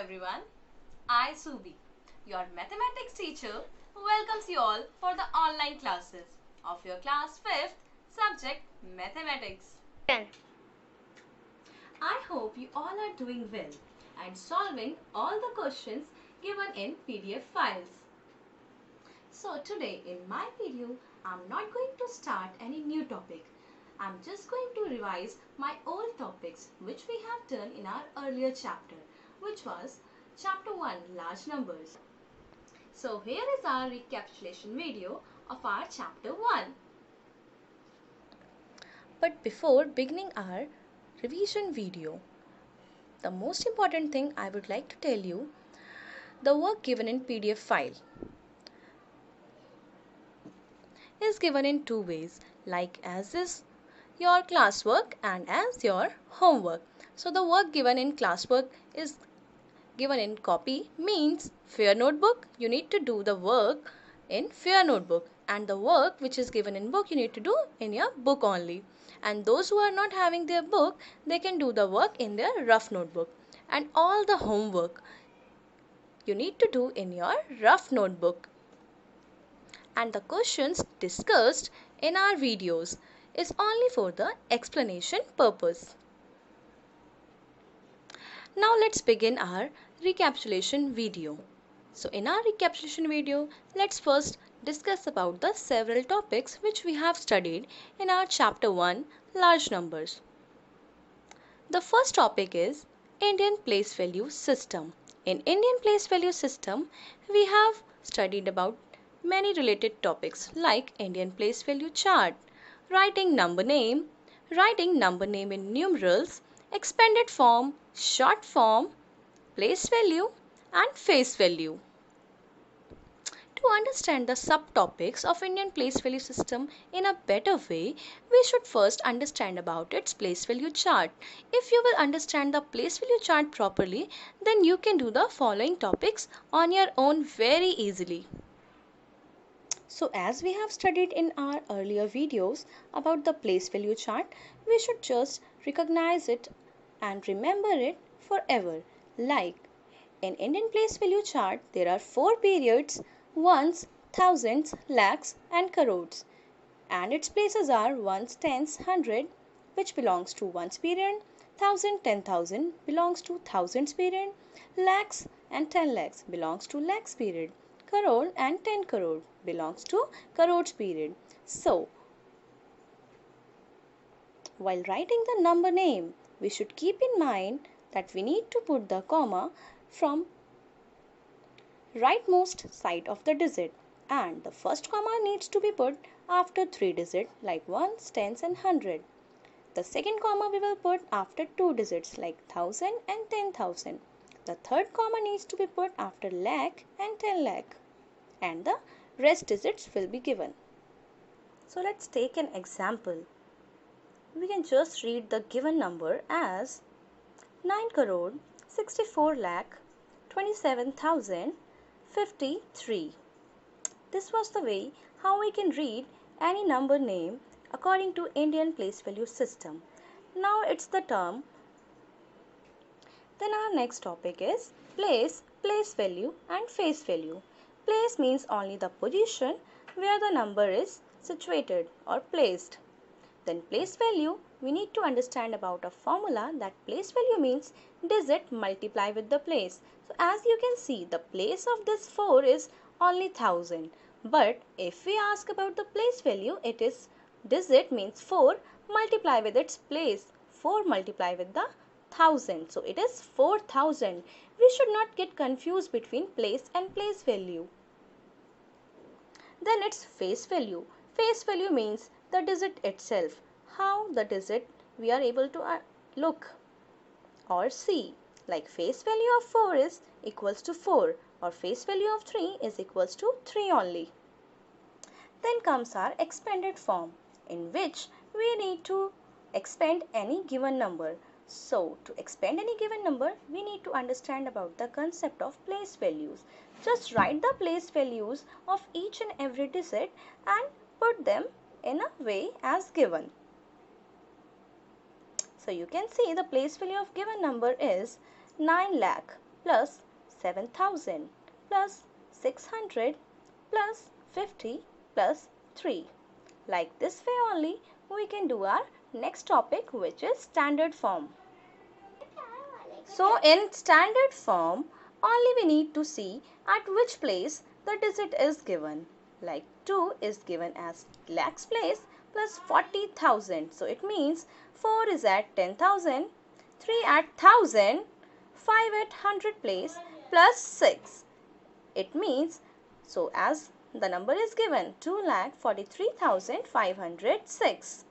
everyone. I, Subi, your mathematics teacher, welcomes you all for the online classes of your class 5th subject mathematics. 10. I hope you all are doing well and solving all the questions given in PDF files. So today in my video, I'm not going to start any new topic. I'm just going to revise my old topics which we have done in our earlier chapter, which was chapter 1 large numbers. So here is our recapitulation video of our chapter 1. But before beginning our revision video, the most important thing I would like to tell you, the work given in PDF file is given in two ways, like as is your classwork and as your homework. So the work given in classwork is given in copy, means fair notebook, you need to do the work in fair notebook, and the work which is given in book you need to do in your book only. And those who are not having their book, they can do the work in their rough notebook. And all the homework you need to do in your rough notebook. And the questions discussed in our videos is only for the explanation purpose. Now let's begin our recapitulation video. So in our recapitulation video, let's first discuss about the several topics which we have studied in our chapter 1 large numbers. The first topic is Indian place value system. In Indian place value system, we have studied about many related topics like Indian place value chart, writing number name in numerals, expanded form, short form, place value and face value. To understand the subtopics of Indian place value system in a better way, we should first understand about its place value chart. If you will understand the place value chart properly, then you can do the following topics on your own very easily. So as we have studied in our earlier videos about the place value chart, we should just recognize it and remember it forever. Like in Indian place value chart, there are 4 periods: ones, thousands, lakhs and crores. And its places are ones, tens, hundred, which belongs to ones period, thousand, 10,000 belongs to thousands period, lakhs and 10 lakhs belongs to lakhs period, crore and 10 crore belongs to crores period. So, while writing the number name, we should keep in mind that we need to put the comma from rightmost side of the digit, and the first comma needs to be put after 3 digits like ones, tens and hundred. The second comma we will put after 2 digits like 1000 and 10,000. The third comma needs to be put after lakh and 10 lakh, and the rest digits will be given. So let's take an example. We can just read the given number as 9 crore 64 lakh 27,053. This was the way how we can read any number name according to Indian place value system. Now it's the term. Then our next topic is place value and face value. Place means only the position where the number is situated or placed. Then place value, we need to understand about a formula that place value means digit multiply with the place. So as you can see, the place of this 4 is only 1000. But if we ask about the place value, it is digit means 4 multiply with its place. 4 multiply with the 1000. So it is 4000. We should not get confused between place and place value. Then it's face value. Face value means the digit itself. How the digit we are able to look or see. Like face value of 4 is equals to 4, or face value of 3 is equals to 3 only. Then comes our expanded form, in which we need to expand any given number. So to expand any given number, we need to understand about the concept of place values. Just write the place values of each and every digit and put them in a way as given. So you can see the place value of given number is 9 lakh plus 7,000 plus 600 plus 50 plus 3. Like this way only we can do our next topic, which is standard form. So in standard form only we need to see at which place the digit is given. Like 2 is given as lakhs place plus 40,000. So it means 4 is at 10,000, 3 at 1,000, 5 at 100 place plus 6. It means, so as the number is given, 2,43,506.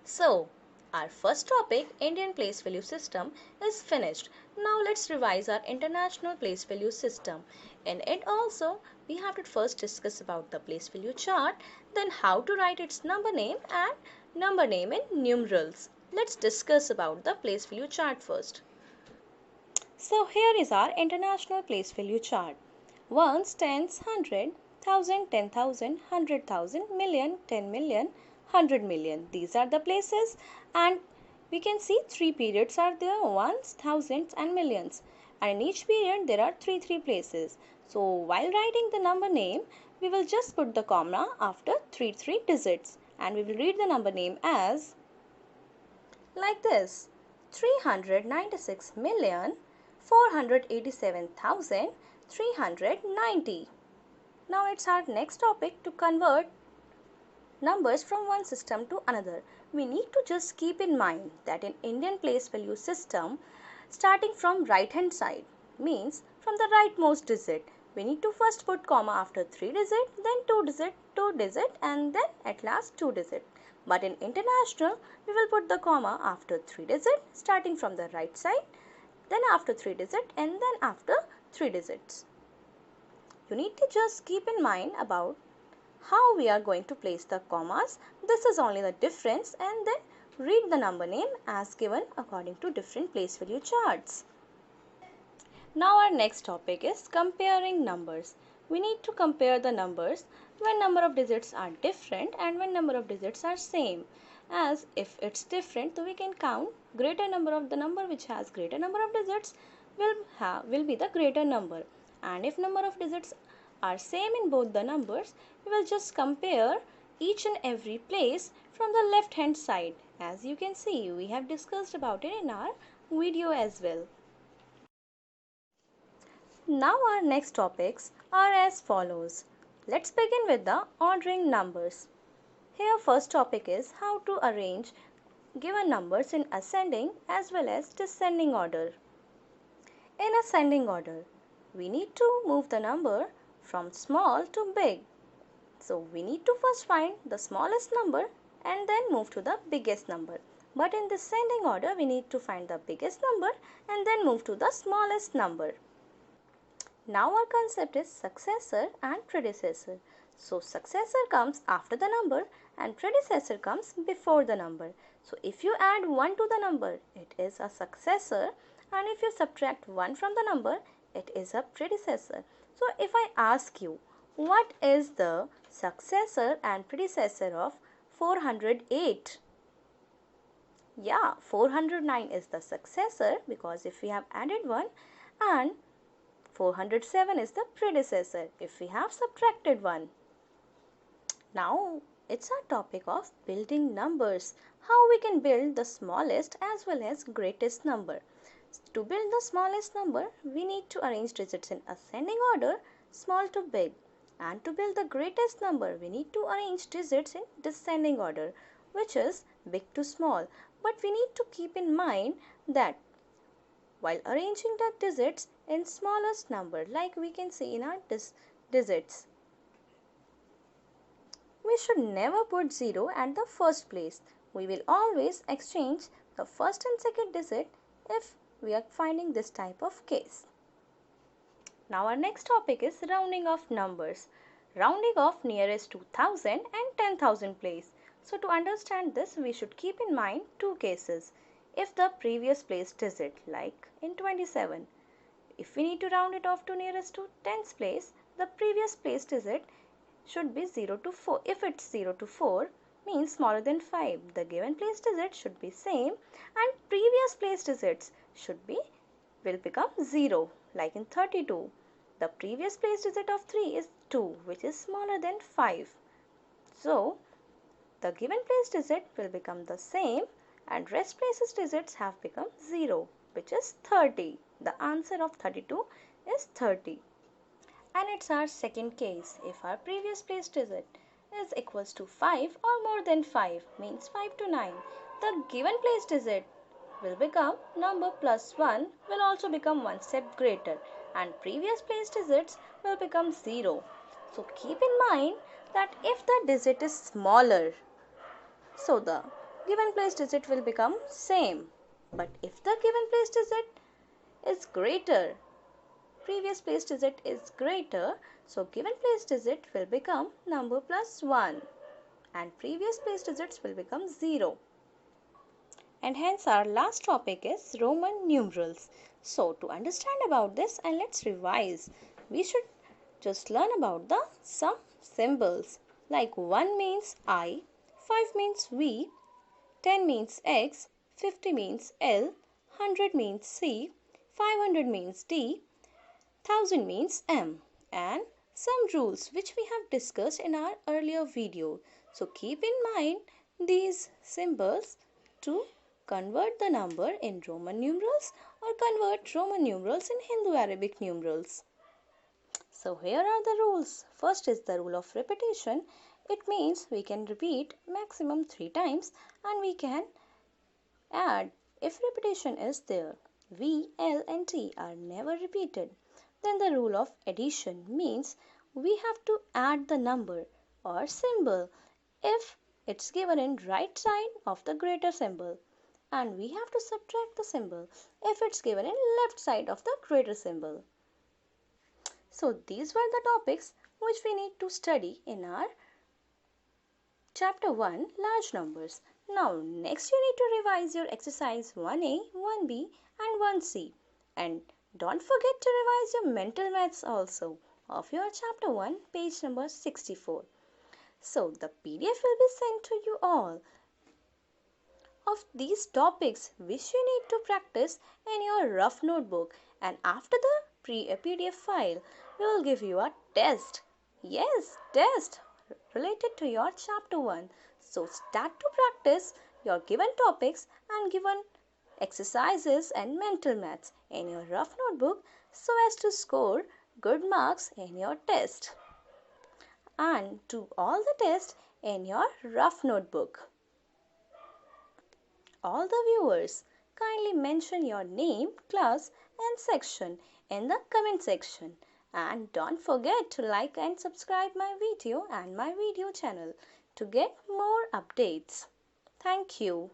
So, our first topic, Indian place value system, is finished. Now let's revise our international place value system. In it also, we have to first discuss about the place value chart, then how to write its number name and number name in numerals. Let's discuss about the place value chart first. So here is our international place value chart. Ones, tens, 100, 1,000, 10,000, 100,000, million, 10 million, 100 million. These are the places, and we can see 3 periods are there, ones, thousands and millions. And in each period there are 3 places. So while writing the number name, we will just put the comma after 3 digits, and we will read the number name as like this: 396,487,390. Now it's our next topic to convert numbers from one system to another. We need to just keep in mind that in Indian place value system, starting from right hand side means from the rightmost digit, we need to first put comma after 3 digit, then 2 digit and then at last 2 digit. But in international, we will put the comma after 3 digit starting from the right side, then after 3 digit and then after 3 digits. You need to just keep in mind about how we are going to place the commas. This is only the difference, and then read the number name as given according to different place value charts. Now our next topic is comparing numbers. We need to compare the numbers when number of digits are different and when number of digits are same. As if it's different, so we can count greater number of the number which has greater number of digits will be the greater number. And if number of digits are same in both the numbers, we will just compare each and every place from the left hand side. As you can see, we have discussed about it in our video as well. Now our next topics are as follows. Let's begin with the ordering numbers. Here first topic is how to arrange given numbers in ascending as well as descending order. In ascending order, we need to move the number from small to big. So we need to first find the smallest number and then move to the biggest number. But in descending order, we need to find the biggest number and then move to the smallest number. Now our concept is successor and predecessor. So successor comes after the number and predecessor comes before the number. So if you add 1 to the number, it is a successor, and if you subtract 1 from the number, it is a predecessor. So if I ask you, what is the successor and predecessor of 408? Yeah, 409 is the successor because if we have added 1, and 407 is the predecessor if we have subtracted 1. Now it's our topic of building numbers. How we can build the smallest as well as greatest number. To build the smallest number, we need to arrange digits in ascending order, small to big. And to build the greatest number, we need to arrange digits in descending order, which is big to small. But we need to keep in mind that while arranging the digits in smallest number, like we can see in our digits, we should never put 0 at the first place. We will always exchange the first and second digit if we are finding this type of case. Now our next topic is rounding off numbers. Rounding off nearest to 1000 and 10,000 place. So to understand this, we should keep in mind two cases. If the previous place digit, like in 27, if we need to round it off to nearest to tens place, the previous place digit should be 0 to 4. If it's 0 to 4, means smaller than 5. The given place digit should be same and previous place digits should be will become 0, like in 32. The previous place digit of 3 is 2, which is smaller than 5. So, the given place digit will become the same and rest places digits have become 0, which is 30. The answer of 32 is 30. And it's our second case. If our previous place digit is equals to 5 or more than 5, means 5 to 9, the given place digit will become number plus 1 will also become one step greater and previous place digits will become 0. So keep in mind that if the digit is smaller, so the given place digit will become same. But if the given place digit is greater, previous place digit is greater, so given place digit will become number plus 1 and previous place digits will become 0. And hence our last topic is Roman numerals. So to understand about this and let's revise, we should just learn about the some symbols like 1 means I, 5 means V, 10 means X, 50 means L, 100 means C, 500 means D, 1000 means M, and some rules which we have discussed in our earlier video. So keep in mind these symbols to convert the number in Roman numerals or convert Roman numerals in Hindu-Arabic numerals. So here are the rules. First is the rule of repetition. It means we can repeat maximum 3 times and we can add if repetition is there. V, L and T are never repeated. Then the rule of addition means we have to add the number or symbol if it's given in right side of the greater symbol, and we have to subtract the symbol if it's given in left side of the greater symbol. So these were the topics which we need to study in our chapter 1 large numbers. Now next you need to revise your exercise 1A, 1B and 1C, and don't forget to revise your mental maths also of your chapter 1 page number 64. So the PDF will be sent to you all of these topics which you need to practice in your rough notebook, and after the PDF file we will give you a test. Yes, test related to your chapter 1. So start to practice your given topics and given exercises and mental maths in your rough notebook so as to score good marks in your test. And do all the tests in your rough notebook. All the viewers, kindly mention your name, class and section in the comment section. And don't forget to like and subscribe my video and my video channel to get more updates. Thank you.